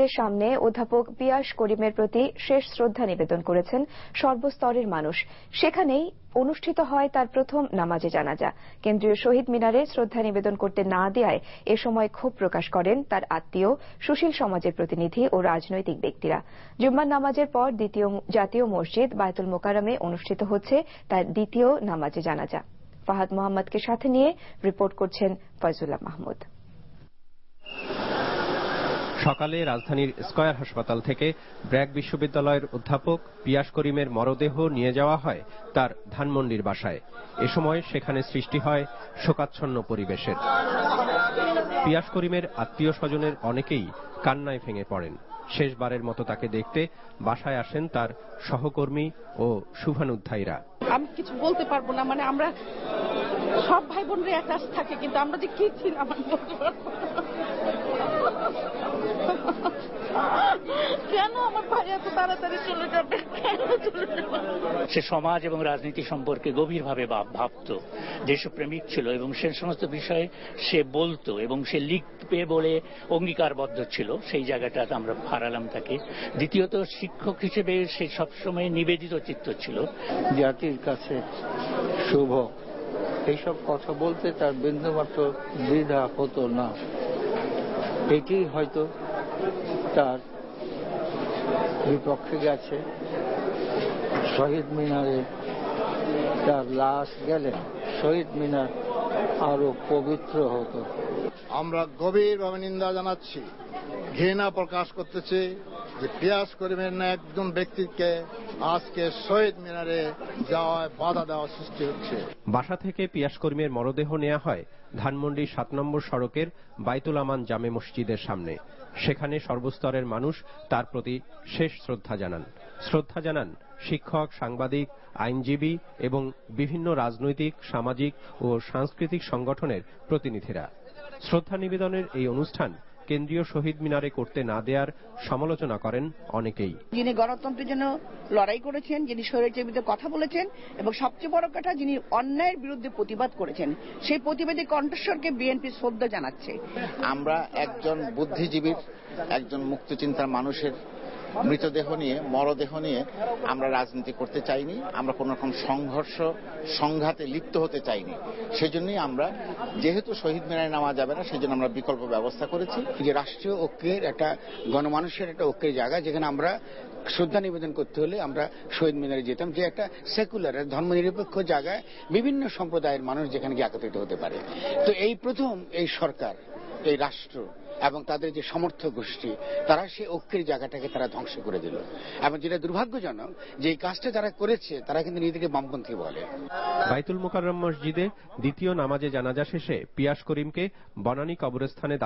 মসজিদের সামনে অধ্যাপক পিয়াস করিমের প্রতি শেষ শ্রদ্ধা নিবেদন করেছেন সর্বস্তরের মানুষ। সেখানেই অনুষ্ঠিত হয় তার প্রথম নামাজে জানাজা। কেন্দ্রীয় শহীদ মিনারে শ্রদ্ধা নিবেদন করতে না দেয়ায় এ সময় ক্ষোভ প্রকাশ করেন তার আত্মীয়, সুশীল সমাজের প্রতিনিধি ও রাজনৈতিক ব্যক্তিরা। জুম্মার নামাজের পর দ্বিতীয় জাতীয় মসজিদ বায়তুল মোকাররমে অনুষ্ঠিত হচ্ছে তার দ্বিতীয় নামাজে জানাজা। ফাহাদ মোহাম্মদকে সাথে নিয়ে রিপোর্ট করছেন ফয়জুল্লাহ মাহমুদ। সকালে রাজধানীর স্কয়ার হাসপাতাল থেকে ব্র্যাক বিশ্ববিদ্যালয়ের অধ্যাপক পিয়াস করিমের মরদেহ নিয়ে যাওয়া হয় তার ধানমন্ডির বাসায়। এ সময় সেখানে সৃষ্টি হয় শোকাচ্ছন্ন পরিবেশের। পিয়াস করিমের আত্মীয় স্বজনের অনেকেই কান্নায় ভেঙে পড়েন। শেষবারের মতো তাকে দেখতে বাসায় আসেন তার সহকর্মী ও শুভানুধ্যায়ীরা। আমি কিছু বলতে পারবো না, মানে আমরা সব ভাই বোনরা এক কাছে থাকে, কিন্তু আমরা যে কি ছিলাম আমি বলতে পারবো না। কেন আমার ভাই এত তাড়াতাড়ি চলে যাবে, কেন চলে যাবে? সে সমাজ এবং রাজনীতি সম্পর্কে গভীরভাবে ভাবত, দেশপ্রেমিক ছিল এবং সে সমস্ত বিষয়ে সে বলতো এবং সে লিখবে বলে অঙ্গীকারবদ্ধ ছিল। সেই জায়গাটা আমরা হারালাম তাকে। দ্বিতীয়ত শিক্ষক হিসেবে সে সবসময় নিবেদিত চিত্ত ছিল। জাতির কাছে শুভ এইসব কথা বলতে তার বিন্দুমাত্র দ্বিধা হতো না। এটি হয়তো তার বিপক্ষে গেছে। শহীদ মিনারে তার লাশ গেলে শহীদ মিনার আরো পবিত্র হতো। আমরা গভীরভাবে নিন্দা জানাচ্ছি, ঘৃণা প্রকাশ করতেছি যে পিয়াস করিমের না একজন ব্যক্তিকে আজকে শহীদ মিনারে যাওয়ায় বাধা দেওয়া সৃষ্টি হচ্ছে। বাসা থেকে পিয়াস করিমের মরদেহ নেওয়া হয় ধানমন্ডি ৭ নম্বর সড়কের বাইতুল আমান জামে মসজিদের সামনে। সেখানে সর্বস্তরের মানুষ তার প্রতি শেষ শ্রদ্ধা জানান শিক্ষক, সাংবাদিক, আইনজীবী এবং বিভিন্ন রাজনৈতিক, সামাজিক ও সাংস্কৃতিক সংগঠনের প্রতিনিধিরা। শ্রদ্ধা নিবেদনের এই অনুষ্ঠান কেন্দ্রীয় শহীদ মিনারে করতে না দেওয়ার সমালোচনা করেন অনেকেই। যিনি গণতন্ত্রের জন্য লড়াই করেছেন, যিনি স্বৈরাচারের বিরুদ্ধে কথা বলেছেন এবং সবচেয়ে বড় কথা যিনি অন্যায়ের বিরুদ্ধে প্রতিবাদ করেছেন, সেই প্রতিবাদী কণ্ঠস্বরকে বিএনপি শ্রদ্ধা জানাচ্ছে। আমরা একজন বুদ্ধিজীবীর, একজন মুক্তচিন্তার মানুষের মৃতদেহ নিয়ে, মরদেহ নিয়ে আমরা রাজনীতি করতে চাইনি। আমরা কোন রকম সংঘর্ষ, সংঘাতে লিপ্ত হতে চাইনি। সেজন্যই আমরা, যেহেতু শহীদ মিনারে নেওয়া যাবে না, সেজন্য আমরা বিকল্প ব্যবস্থা করেছি। যে রাষ্ট্রীয় ঐক্যের একটা, গণমানুষের একটা ঐক্যের জায়গা, যেখানে আমরা শ্রদ্ধা নিবেদন করতে হলে আমরা শহীদ মিনারে যেতাম, যে একটা সেকুলার, ধর্মনিরপেক্ষ জায়গায় বিভিন্ন সম্প্রদায়ের মানুষ যেখানে গিয়ে একত্রিত হতে পারে। তো এই প্রথম এই সরকার, এই রাষ্ট্র এবং তাদের যে সমর্থক গোষ্ঠী, তারা সেই ঐক্যের জায়গাটাকে তারা ধ্বংস করে দিল। এবং যেটা দুর্ভাগ্যজনক, যে এই কাজটা যারা করেছে তারা কিন্তু নিজেদেরকে বামপন্থী বলে। বাইতুল মোকাররম মসজিদে দ্বিতীয় নামাজে জানাজা শেষে পিয়াস করিমকে বনানী কবরস্থানে